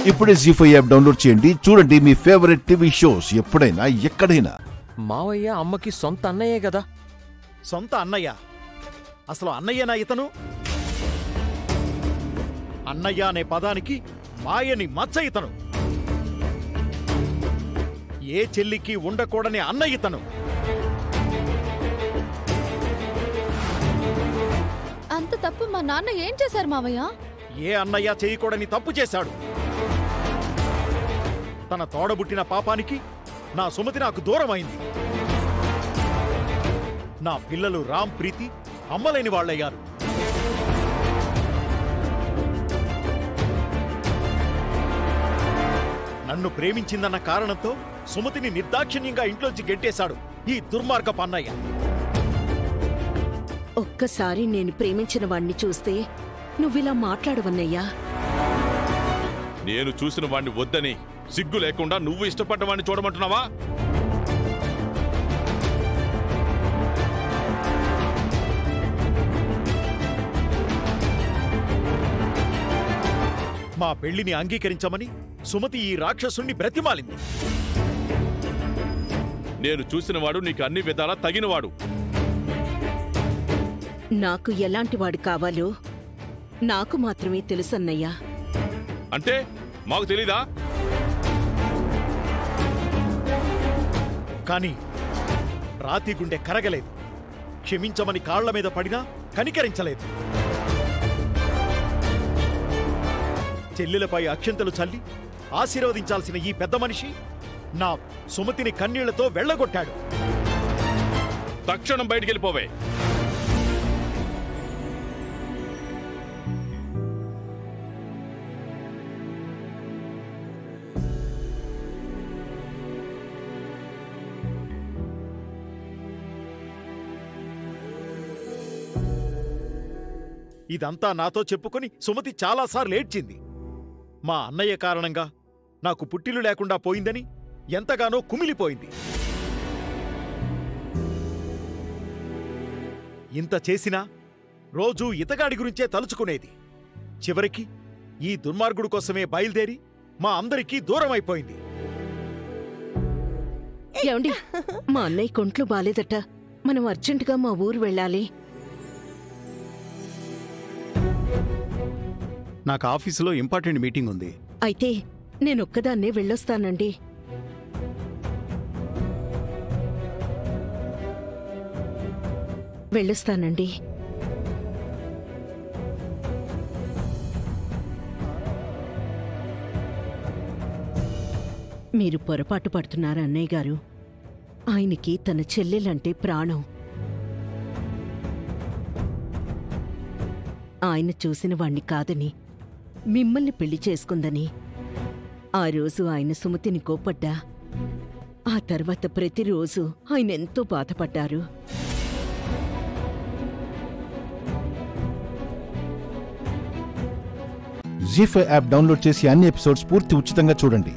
ఇప్పుడే జీ5 app download చేయండి. చూడండి మీ ఫేవరెట్ టీవీ షోస్ ఎప్పుడైనా ఎక్కడైనా. మావయ్య అమ్మకి సొంత అన్నయ్యే కదా. సొంత అన్నయ్య? అసలు అన్నయ్యనా ఇతను? అన్నయ్య అనే పదానికి మాయని మచ్చ ఇతను. ఏ చెల్లికి ఉండకూడని అన్నయ్య ఇతను. అంత తప్పు మా నాన్న ఏం చేశారు మావయ్య? ఏ అన్నయ్య చేయకూడని తప్పు చేశాడు. తన తోడబుట్టిన పాపానికి నా సుమతి నాకు దూరమైంది. నా పిల్లలు రామ్ ప్రీతి అమ్మలేని వాళ్ళయ్యారు. నన్ను ప్రేమించిందన్న కారణంతో సుమతిని నిర్దాక్షిణ్యంగా ఇంట్లోంచి గెంటేశాడు ఈ దుర్మార్గపు అన్నయ్య. ఒక్కసారి నేను ప్రేమించిన వాణ్ణి చూస్తే నువ్విలా మాట్లాడవన్నయ్యా. నేను చూసిన వాణ్ణి వద్దని సిగ్గు లేకుండా నువ్వు ఇష్టపడ్డ వాణ్ణి చూడమంటున్నావా? మా పెళ్లిని అంగీకరించమని సుమతి ఈ రాక్షసుణ్ణి బ్రతిమాలింది. నేను చూసినవాడు నీకు అన్ని విధాలా తగినవాడు. నాకు ఎలాంటివాడు కావాలో నాకు మాత్రమే తెలుసన్నయ్యా. అంటే మాకు తెలీదా? కాని రాతి గుండె కరగలేదు. క్షమించమని కాళ్ల మీద పడినా కనికరించలేదు. చెల్లెలపై అక్షంతలు చల్లి ఆశీర్వదించాల్సిన ఈ పెద్ద మనిషి నా సుమతిని కన్నీళ్లతో వెళ్లగొట్టాడు. తక్షణం బయటికెళ్ళిపోవే. ఇదంతా నాతో చెప్పుకొని సుమతి చాలాసార్లు ఏడ్చింది. మా అన్నయ్య కారణంగా నాకు పుట్టిల్లు లేకుండా పోయిందని ఎంతగానో కుమిలిపోయింది. ఇంత చేసినా రోజూ ఇతగాడి గురించే తలుచుకునేది. చివరికి ఈ దుర్మార్గుడు కోసమే బయలుదేరి మా అందరికీ దూరమైపోయింది. ఏమండి, మా అన్నయ్య కొంట్లు బాలేదట. మనం అర్జెంటుగా మా ఊరు వెళ్ళాలి. నాకు ఆఫీసులో ఇంపార్టెంట్ మీటింగ్ ఉంది. అయితే నేనొక్కదాన్నే వెళ్ళొస్తానండి. వెళ్ళొస్తానండి. మీరు పొరపాటు పడుతున్నారు అన్నయ్య గారు. ఆయనకి తన చెల్లెలంటే ప్రాణం. ఆయన చూసిన వాణ్ణి కాదని, మిమ్మల్ని పెళ్లి చేసుకుందని ఆ రోజు ఆయన సుమతిని కోప్పడ్డా. ఆ తర్వాత ప్రతిరోజు ఆయన ఎంతో బాధపడ్డారు. జీ5 యాప్ డౌన్లోడ్ చేసి అన్ని ఎపిసోడ్స్ పూర్తి ఉచితంగా చూడండి.